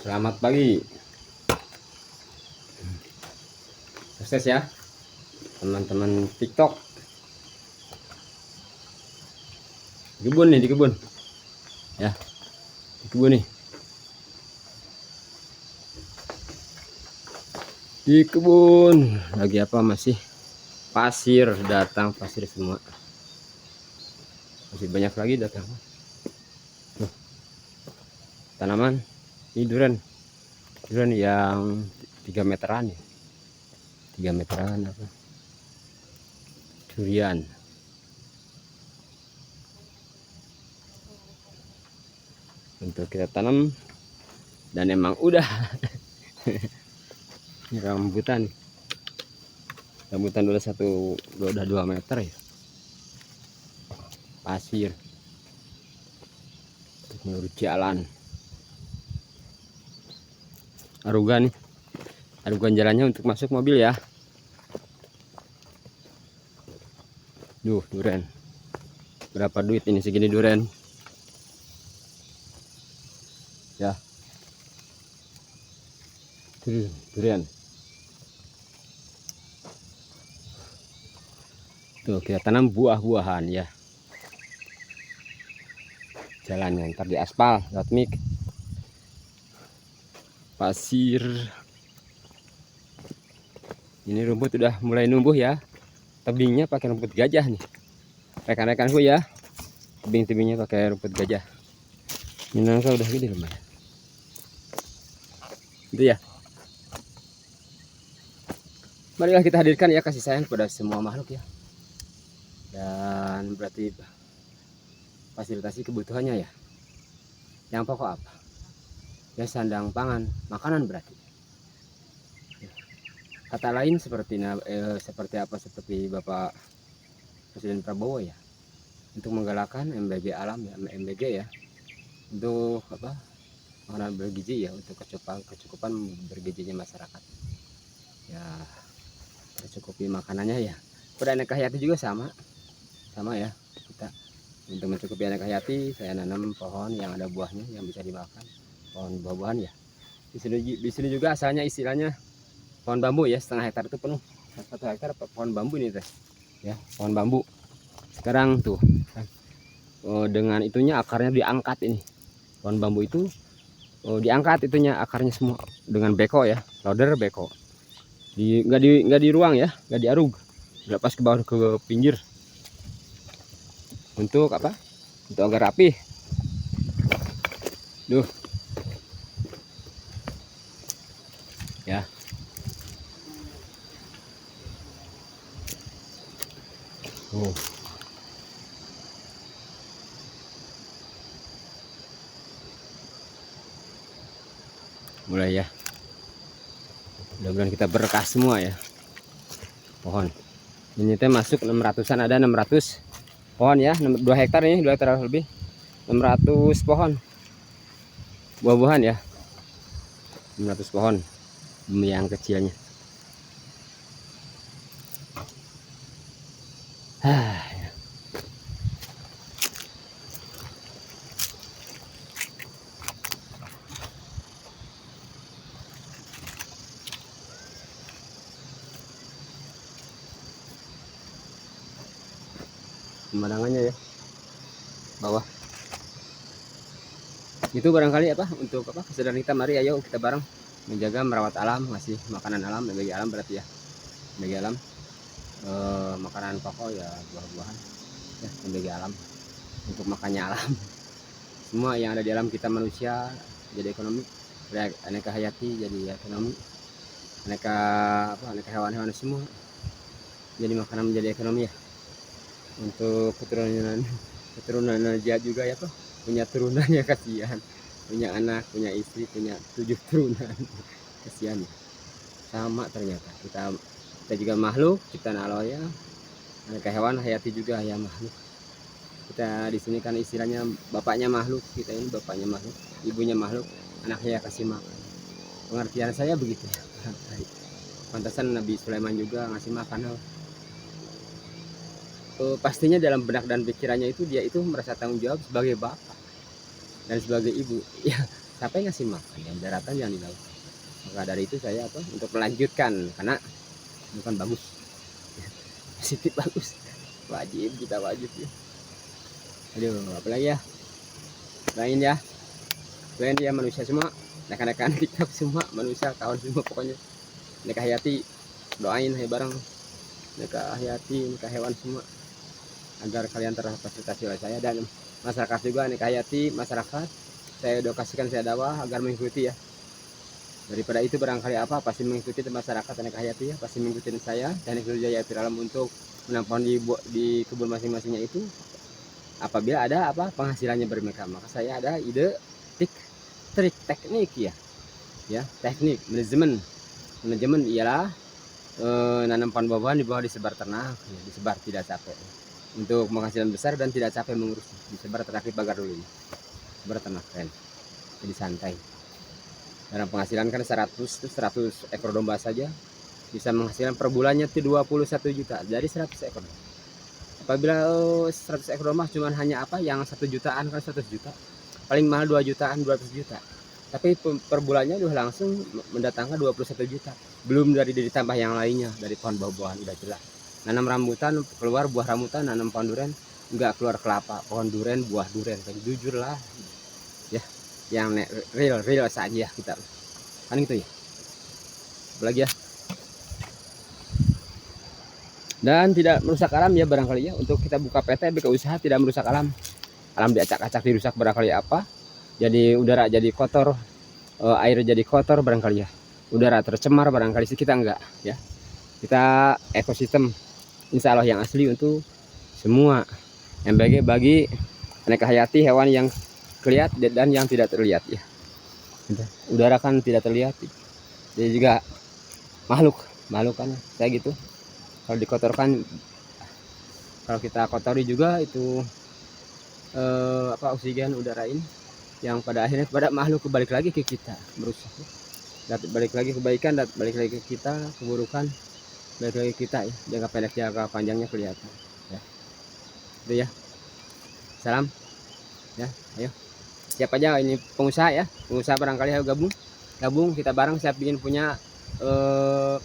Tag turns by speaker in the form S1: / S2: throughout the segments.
S1: Selamat pagi, sukses ya teman-teman TikTok. Di kebun nih, di kebun ya, di kebun nih, di kebun lagi apa, masih pasir datang, pasir semua, masih banyak lagi datang. Tuh, tanaman ini durian yang 3 meteran ya, 3 meteran apa durian untuk kita tanam, dan emang udah ini rambutan udah 2 meter ya, pasir menurut jalan arugan jalannya untuk masuk mobil ya. Durian berapa duit ini segini durian ya. Durian tuh kita tanam buah-buahan ya. Jalannya ntar di aspal lewat mik pasir. Ini rumput udah mulai numbuh ya, tebingnya pakai rumput gajah nih rekan-rekanku ya. Tebing-tebingnya pakai rumput gajah. Ini nangka udah gede lumayan itu ya. Marilah kita hadirkan ya kasih sayang pada semua makhluk ya, dan berarti fasilitasi kebutuhannya ya. Yang pokok apa ya, sandang pangan makanan berarti. Kata lain seperti seperti Bapak Presiden Prabowo ya, untuk menggalakkan MBG alam ya, MBG ya, untuk apa, makanan bergizi ya, untuk kecukupan bergizinya masyarakat ya, tercukupi makanannya ya. Pada aneka hayati juga sama ya, kita untuk mencukupi aneka hayati saya nanam pohon yang ada buahnya yang bisa dimakan, pohon buah-buahan ya. Di sini juga asalnya istilahnya pohon bambu ya, setengah hektar itu penuh, 1 hektar pohon bambu ini teh ya, pohon bambu. Sekarang tuh dengan itunya akarnya diangkat, ini pohon bambu itu diangkat itunya akarnya semua dengan beko ya, loader beko, nggak di ruang ya, nggak diarug, dilepas ke bawah ke pinggir untuk apa, untuk agar rapi. Ya mulai ya, mudah-mudahan kita berkah semua ya. Pohon ini teh masuk 600-an, ada 600 pohon ya, 2 hektar ini, 2 hektar lebih, 600 pohon buah-buahan ya, 600 pohon yang kecilnya. Pemandangannya ya bawah itu barangkali apa, untuk apa, kesadaran kita. Mari ayo kita bareng menjaga merawat alam, ngasih makanan alam, bagi alam berarti ya, bagi alam makanan pokok ya, buah-buahan ya, bagi alam, untuk makannya alam. Semua yang ada di alam kita manusia jadi ekonomi, aneka hayati jadi ekonomi, aneka hewan-hewan semua jadi makanan, menjadi ekonomi ya. Untuk keturunan aja juga ya, Pak, punya turunannya kasihan, punya anak, punya istri, punya 7 turunan kasihan ya. Sama ternyata kita juga makhluk ciptaan Allah ya, aneka hewan hayati juga ya, makhluk. Kita di sini kan istilahnya bapaknya makhluk, kita ini bapaknya makhluk, ibunya makhluk, anaknya kasih makan. Pengertian saya begitu ya. Pantasan Nabi Sulaiman juga ngasih makan. Pastinya dalam benak dan pikirannya itu dia itu merasa tanggung jawab sebagai bapak dan sebagai ibu ya. sampai ngasih makan yang daratan yang di laut. Maka dari itu saya apa untuk melanjutkan karena bukan bagus positif bagus wajib kita wajib ya. Aduh apalagi ya lain ya lain dia manusia semua rekan-rekan kita semua manusia kawan semua pokoknya mereka hayati doain hai bareng mereka hayati mereka hewan semua agar kalian terfasilitasi oleh saya dan masyarakat juga mereka hayati masyarakat saya edukasikan saya dakwah agar mengikuti ya. Daripada itu barangkali apa pasti mengikuti masyarakat Teknik Hayati ya, pasti mengikuti saya Teknik Jaya Alam untuk menanam di kebun masing-masingnya itu. Apabila ada apa penghasilannya bermereka, maka saya ada ide trik teknik ya teknik manajemen ialah nanam pohon buah-buahan di bawah disebar tanah ya, disebar tidak capek untuk penghasilan besar dan tidak capek mengurus disebar terakhir bagar dulu ini sebar tanah keren jadi santai. Dalam penghasilan kan 100 ekor domba saja bisa menghasilkan per bulannya itu 21 juta dari 100 ekor. Apabila 100 ekor domba cuma hanya apa yang 1 jutaan kan 100 juta. Paling mahal 2 jutaan 200 juta. Tapi per bulannya udah langsung mendatangkan 21 juta. Belum dari ditambah yang lainnya dari pohon buah-buahan udah jelas. Nanam rambutan keluar buah rambutan, nanam pohon durian enggak keluar kelapa, pohon durian buah durian. Kan jujur lah. Ya yang real saja kita kan gitu ya apalagi ya dan tidak merusak alam ya barangkali ya untuk kita buka PT buka usaha tidak merusak alam diacak-acak dirusak barangkali apa jadi udara jadi kotor air jadi kotor barangkali ya udara tercemar barangkali sih kita enggak ya kita ekosistem insya Allah yang asli untuk semua yang bagi aneka hayati hewan yang terlihat dan yang tidak terlihat ya udara kan tidak terlihat jadi juga makhluk kan saya gitu kalau dikotorkan kalau kita kotori juga itu apa oksigen udara ini yang pada akhirnya pada makhluk kebalik lagi ke kita merusak balik lagi kebaikan dan balik lagi ke kita keburukan balik lagi kita ya jangka pendek jangka panjangnya kelihatan ya itu ya salam ya ayo siapa aja ini pengusaha barangkali ayo gabung kita bareng saya ingin punya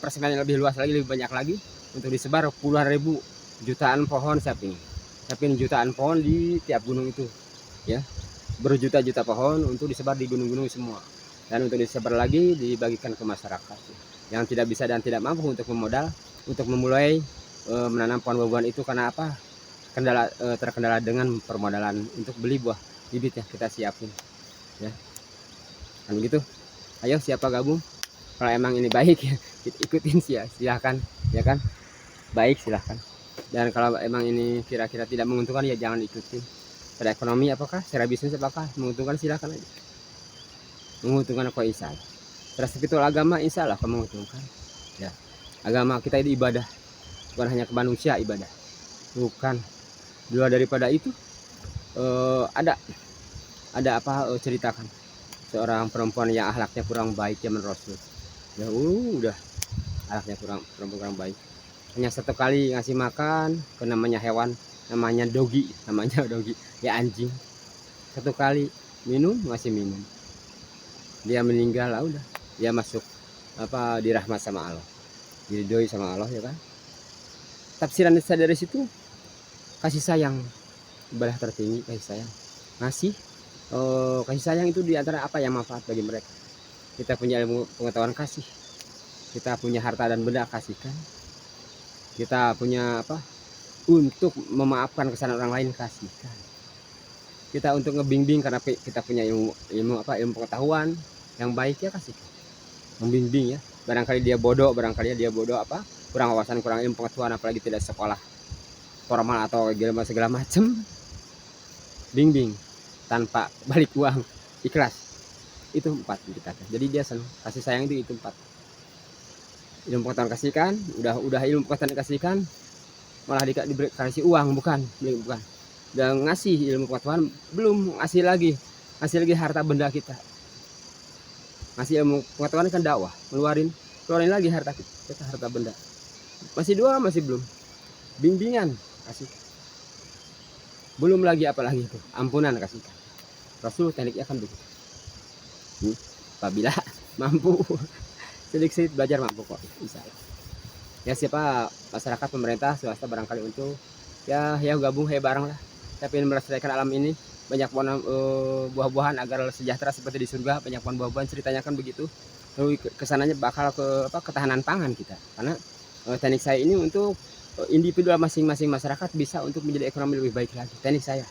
S1: persemen yang lebih luas lagi lebih banyak lagi untuk disebar puluhan ribu jutaan pohon saya ingin jutaan pohon di tiap gunung itu ya berjuta-juta pohon untuk disebar di gunung-gunung semua dan untuk disebar lagi dibagikan ke masyarakat yang tidak bisa dan tidak mampu untuk memodal untuk memulai menanam pohon buah-buahan itu karena apa terkendala dengan permodalan untuk beli buah bibit ya kita siapin ya kan gitu ayo siapa gabung kalau emang ini baik ya ikutin sih ya silahkan ya kan baik silahkan dan kalau emang ini kira-kira tidak menguntungkan ya jangan ikutin secara ekonomi apakah secara bisnis apakah menguntungkan silahkan aja menguntungkan kok insya Allah secara spiritual agama insya Allah kok menguntungkan ya agama kita itu ibadah bukan hanya ke manusia ibadah bukan dua daripada itu ada apa ceritakan seorang perempuan yang akhlaknya kurang baik zaman Rasul ya udah akhlaknya kurang baik hanya satu kali ngasih makan ke namanya hewan namanya dogi ya anjing satu kali ngasih minum dia meninggal lah udah dia masuk apa dirahmat sama Allah diridhoi sama Allah ya kan tafsiran dari situ kasih sayang ibadah tertinggi kasih sayang ngasih kasih sayang itu diantara apa yang manfaat bagi mereka kita punya ilmu pengetahuan kasih kita punya harta dan benda kasihkan kita punya apa untuk memaafkan kesalahan orang lain kasihkan kita untuk ngebimbing karena kita punya ilmu pengetahuan yang baik ya kasihkan membimbing ya barangkali dia bodoh apa kurang wawasan kurang ilmu pengetahuan apalagi tidak sekolah formal atau segala macam bimbing tanpa balik uang ikhlas itu 4 kita jadi dia senang kasih sayang itu 4 ilmu pengetahuan kasihkan udah ilmu pengetahuan kasihkan malah dikasih uang bukan dan ngasih ilmu pengetahuan belum ngasih lagi harta benda kita ngasih ilmu pengetahuan kan dakwah keluarin lagi harta benda masih belum bimbingan kasih belum lagi apalagi itu ampunan kasihkan Rasul tekniknya kan begitu Apabila mampu sedikit belajar mampu kok, bisa. Ya siapa masyarakat, pemerintah, swasta barangkali untuk ya gabung bareng lah. Tapi melestarikan alam ini, banyak pohon buah-buahan agar sejahtera seperti di surga, banyak pohon buah-buahan, ceritanya kan begitu. Lalu kesananya bakal ke ketahanan pangan kita. Karena teknik saya ini untuk individu masing-masing masyarakat bisa untuk menjadi ekonomi lebih baik lagi. Teknik saya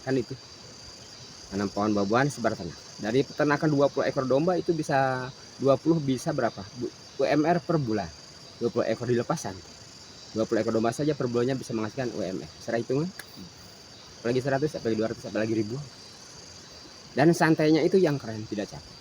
S1: kan itu. Tanam pohon buah-buahan, sebar tanah. Dari peternakan 20 ekor domba itu bisa 20 bisa berapa? UMR per bulan. 20 ekor dilepasan. 20 ekor domba saja per bulannya bisa menghasilkan UMR. Secara hitungan, apalagi 100, apalagi 200, apalagi 1000. Dan santainya itu yang keren, tidak capek.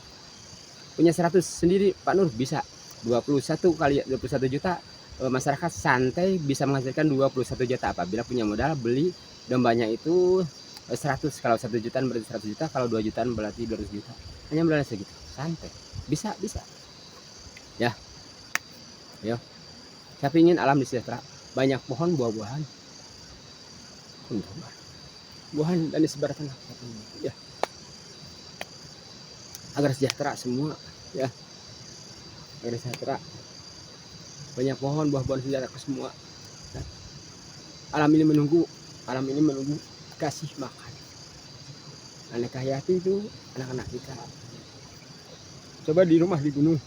S1: Punya 100 sendiri Pak Nur bisa 21 kali 21 juta, masyarakat santai bisa menghasilkan 21 juta apabila punya modal beli dombanya itu 100. Kalau 1 jutaan berarti 100 juta, kalau 2 jutaan berarti 200 juta. Hanya modal segitu, santai. Bisa. Ya, ayo. Saya ingin alam sejahtera, banyak pohon buah-buahan. Buahan dan disebar tanah. Ya. Agar sejahtera semua, ya. Agar sejahtera. Banyak pohon buah-buahan sejahtera ke semua. Ya. Alam ini menunggu kasih makan. Anak hayati itu anak-anak kita. Coba di rumah di gunung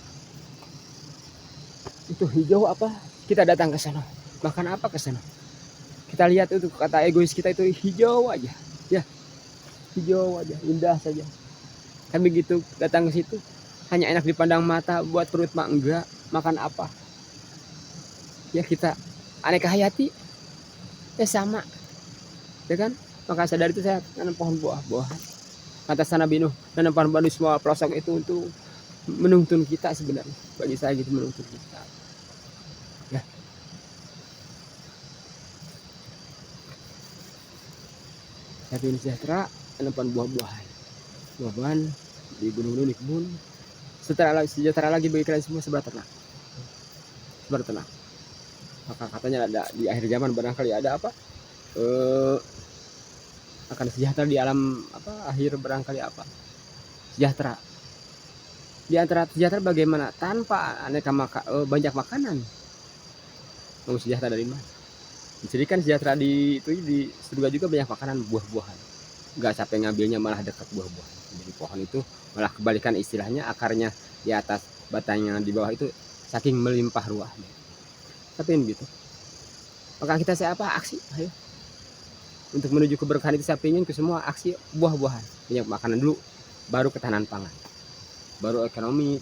S1: itu hijau apa, kita datang ke sana makan apa ke sana, kita lihat itu kata egois kita itu hijau aja, ya hijau aja, indah saja. Kan begitu datang ke situ hanya enak dipandang mata, buat perut mah enggak. Makan apa ya, kita aneka hayati ya sama, ya kan. Maka sadar itu saya nanam pohon buah-buahan. Kata sana Binu, nanam pohon buah di semua pelosok itu untuk menuntun kita sebenarnya. Bagi saya gitu, menuntun kita. Ya. Tapi ini sejahtera, nanam pohon buah-buahan di gunung-gunung, di kebun. Sejahtera lagi bagi kalian semua, sebar tenang. Maka katanya ada di akhir zaman barangkali ada apa? Akan sejahtera di alam apa? Akhir barangkali apa? Sejahtera. Di antara sejahtera bagaimana? Tanpa aneka banyak makanan. Mau sejahtera dari mana? Dijadikan sejahtera di surga juga banyak makanan buah-buahan. Nggak capek ngambilnya, malah dekat buah-buahan. Jadi pohon itu malah kebalikan istilahnya, akarnya di atas, batangnya di bawah itu saking melimpah ruahnya. Tapi begitu. Maka kita aksi, ayo. Untuk menuju keberkahan itu saya ingin ke semua aksi buah-buahan, banyak makanan dulu, baru ketahanan pangan, baru ekonomi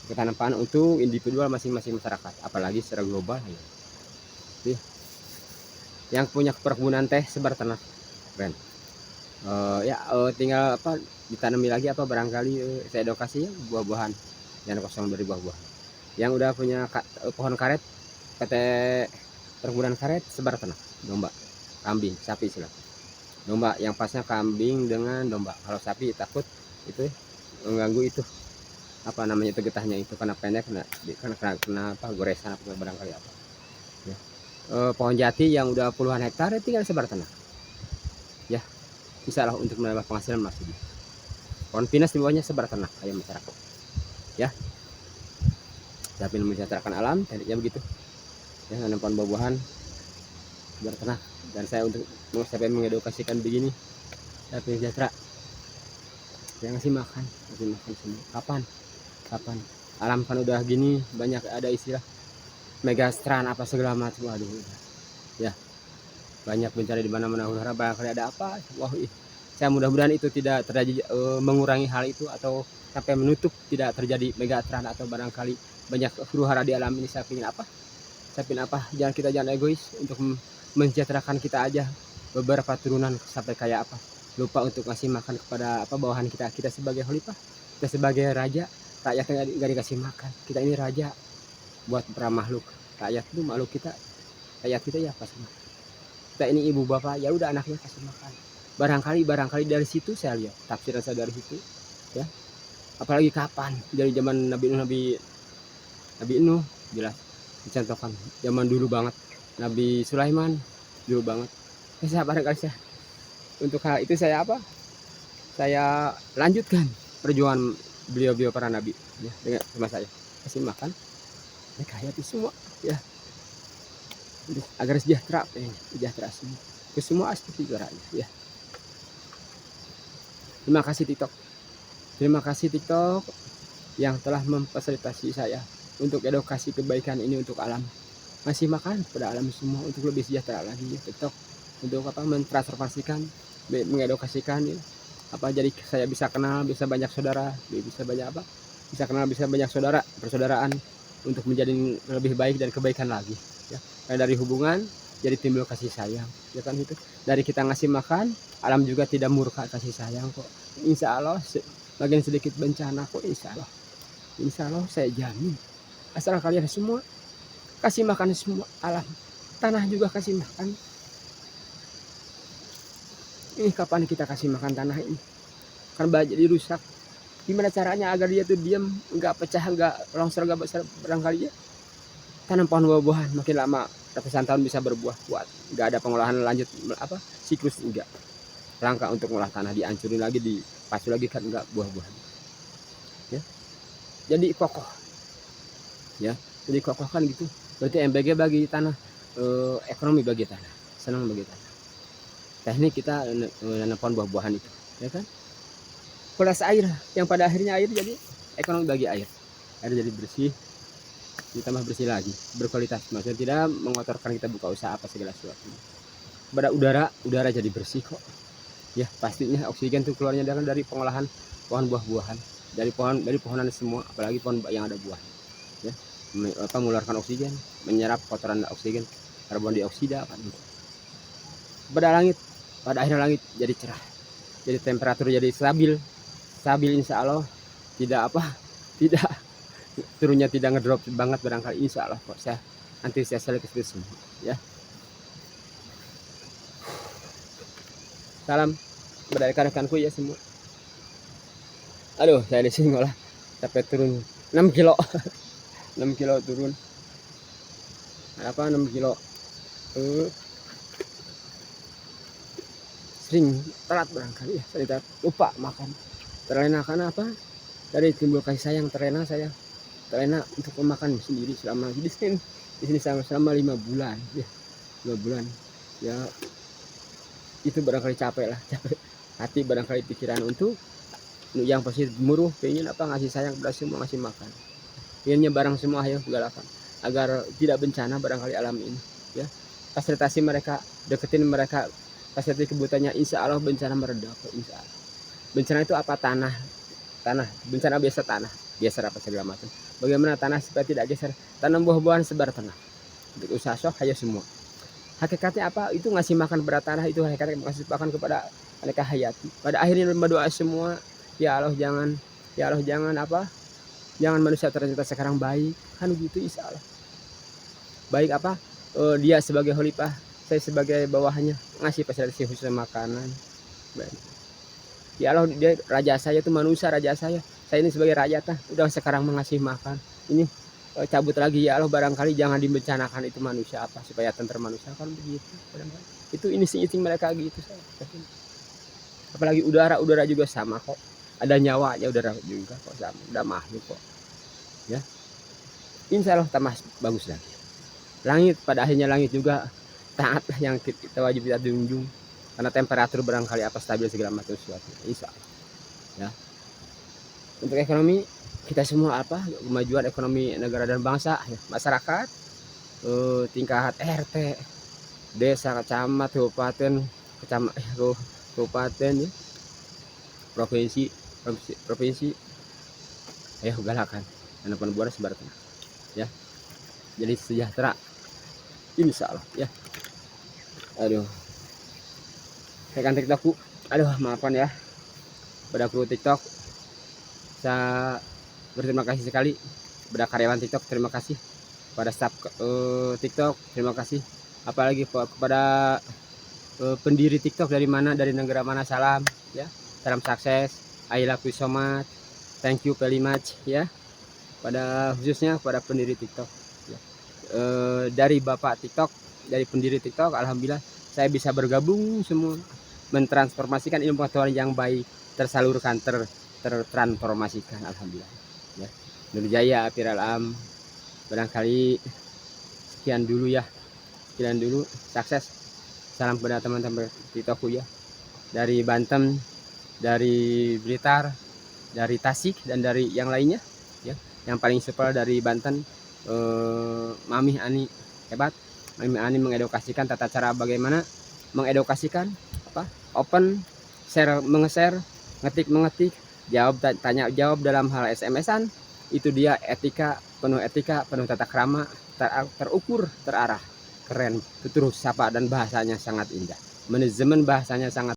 S1: ketahanan pangan untuk individual masing-masing masyarakat, apalagi secara global. Ya. Yang punya perkebunan teh sebar tanah, keren. Tinggal ditanami lagi barangkali saya edukasi ya, buah-buahan, jangan kosong dari buah-buahan. Yang udah punya pohon karet, PT perkebunan karet, sebar tanah, domba, kambing, sapi silakan. Domba yang pasnya kambing dengan domba. Kalau sapi takut itu mengganggu itu itu getahnya itu, karena pendek, kena goresan barangkali apa. Ya. Pohon jati yang udah puluhan hektar tinggal sebar tanah. Ya, bisa lah untuk menambah penghasilan maksudnya. Pohon pinus di bawahnya sebar tanah, ayo masyarakat. Ya. Tapi mensejahterakan alam, tekniknya begitu. Ya, nanam pohon buah-buahan sebar tanah. Dan saya untuk sampai mengedukasikan begini, tapi sejahtera. Yang ngasih makan semua. Kapan? Alam kan udah gini, banyak ada istilah megastran apa segala macam. Aduh, ya banyak bencana di mana-mana, barangkali ada apa. Wah, saya mudah-mudahan itu tidak terjadi, mengurangi hal itu atau sampai menutup tidak terjadi megatron atau barangkali banyak huru-hara di alam ini. Saya ingin jangan egois untuk mensejahterakan kita aja, beberapa turunan sampai kayak lupa untuk ngasih makan kepada bawahan kita sebagai khalifah, kita sebagai raja. Rakyat nggak dikasih makan, kita ini raja buat para makhluk. Rakyat itu makhluk kita, rakyat kita ya kasih makan. Kita ini ibu bapak, ya udah anaknya kasih makan. Barangkali dari situ saya lihat tafsiran saya dari situ, ya. Apalagi kapan dari zaman Nabi Nuh jelas dicontohkan, zaman dulu banget, Nabi Sulaiman dulu banget. Saya barangkali untuk hal itu saya lanjutkan perjuangan beliau-beliau para nabi ya, dengan sama saya kasih makan mereka hayati semua ya, agar sejahtera sejahtera semua ke semua aspek kehidupannya ya. Terima kasih TikTok, terima kasih TikTok yang telah memfasilitasi saya untuk edukasi kebaikan ini untuk alam, ngasih makan pada alam semua untuk lebih sejahtera lagi ya. TikTok untuk apa, mentransformasikan, mengedukasikan ya, apa jadi saya bisa kenal, bisa banyak saudara, bisa banyak apa, bisa kenal, bisa banyak saudara, persaudaraan untuk menjadi lebih baik dan kebaikan lagi ya. Karena dari hubungan jadi timbul kasih sayang ya kan, itu dari kita ngasih makan alam juga tidak murka, kasih sayang kok. Insya Allah bagian sedikit bencana kok, insya Allah saya jamin, asal kalian semua kasih makan semua alam, tanah juga kasih makan. Ini kapan kita kasih makan tanah ini, kan banyak jadi rusak. Gimana caranya agar dia tuh diam, nggak pecah, nggak longsor, nggak besar, barangkali ya tanam pohon buah-buahan makin lama ratusan tahun bisa berbuah kuat, nggak ada pengolahan lanjut apa siklus, enggak. Langkah untuk ngolah tanah dihancurin lagi, dipacu lagi kan enggak buah-buahan ya, jadi kokoh ya, jadi kokoh kan gitu. Berarti MBG bagi tanah, ekonomi bagi tanah, senang bagi tanah. Teknik kita nanam pohon buah-buahan itu ya kan, kualitas air yang pada akhirnya air jadi ekonomi bagi air jadi bersih, ditambah bersih lagi berkualitas, maksudnya tidak mengotorkan kita buka usaha apa segala sesuatu. Pada udara jadi bersih kok ya, pastinya oksigen tuh keluarnya dari pengolahan pohon buah-buahan, dari pohonan semua, apalagi pohon yang ada buah ya, apa, mengeluarkan oksigen, menyerap kotoran oksigen, karbon dioksida apa gitu. Pada akhirnya langit jadi cerah, jadi temperatur jadi stabil insya Allah, tidak apa, tidak turunnya tidak ngedrop banget barangkali, insya Allah kok saya antusias sekali ke situ semua ya. Salam pada rekan-rekanku ya semua. Aduh, saya di sini malah sampai turun 6 kilo 6 kilo turun apa, 6 kilo sering telat barangkali ya, saya lupa makan, terlena karena apa, dari timbul kasih sayang, terlena untuk memakan sendiri selama di sini selama 5 bulan ya, 5 bulan ya. Itu barangkali capek hati, barangkali pikiran untuk yang pasti muruh, pengen apa, ngasih sayang pada semua, ngasih makan, pengennya barang semua ayo galakan agar tidak bencana barangkali alam ini ya. Fasilitasi mereka, deketin mereka, fasilitasi kebutuhannya, insya Allah bencana mereda kok, insya Allah. Bencana itu apa, tanah bencana biasa apa segala macam. Bagaimana tanah supaya tidak geser, tanam buah-buahan, sebar tanah untuk usaha sok ayo semua. Hakikatnya apa, itu ngasih makan pada tanah, itu hakikatnya ngasih makan kepada mereka hayati. Pada akhirnya berdoa semua, ya Allah jangan apa, jangan manusia ternyata sekarang baik kan gitu, insya Allah baik apa, dia sebagai khalifah, saya sebagai bawahannya ngasih fasilitasi khusus makanan baik. Ya Allah, dia raja saya itu manusia, raja saya ini sebagai raja udah sekarang mengasih makan ini, cabut lagi ya Allah, barangkali jangan dibencanakan itu manusia apa, supaya tenter manusia kan begitu barangkali. Itu insting mereka gitu saya. Apalagi udara juga sama kok, ada nyawanya udara juga kok, sama udah makhluk kok ya. Insya Allah tambah bagus lagi. Langit pada akhirnya langit juga taat yang kita wajib kita junjung, karena temperatur barangkali apa stabil segala macam sesuatu, insya Allah ya. Untuk ekonomi kita semua apa, kemajuan ekonomi negara dan bangsa ya, masyarakat, tingkat RT, desa, kecamatan, kabupaten ya, provinsi ayo galakan tanaman buah sebar tanah ya, jadi sejahtera insya Allah ya. Aduh, rekan TikTokku, aduh maafkan ya pada kru TikTok, saya berterima kasih sekali pada karyawan TikTok, terima kasih pada staff TikTok, terima kasih apalagi kepada pendiri TikTok dari negara mana, salam ya, salam sukses, I love you so much, thank you very much ya, pada khususnya pada pendiri TikTok ya. Dari Bapak TikTok, dari pendiri TikTok, alhamdulillah saya bisa bergabung semua, mentransformasikan ilmu pengetahuan yang baik, tersalurkan, tertransformasikan, alhamdulillah ya. Nur Jaya Apiral Am, barangkali sekian dulu ya, sekian dulu, sukses, salam kepada teman-teman TikTokku ya, dari Banten, dari Blitar, dari Tasik, dan dari yang lainnya ya. Yang paling super dari Banten, Mami Ani hebat. Mami Ani mengedukasikan tata cara bagaimana mengedukasikan, open, share mengeser, ngetik mengetik, jawab tanya jawab dalam hal SMS-an. Itu dia etika, penuh tata krama, terukur, terarah, keren, terus sapa, dan bahasanya sangat indah, manajemen bahasanya sangat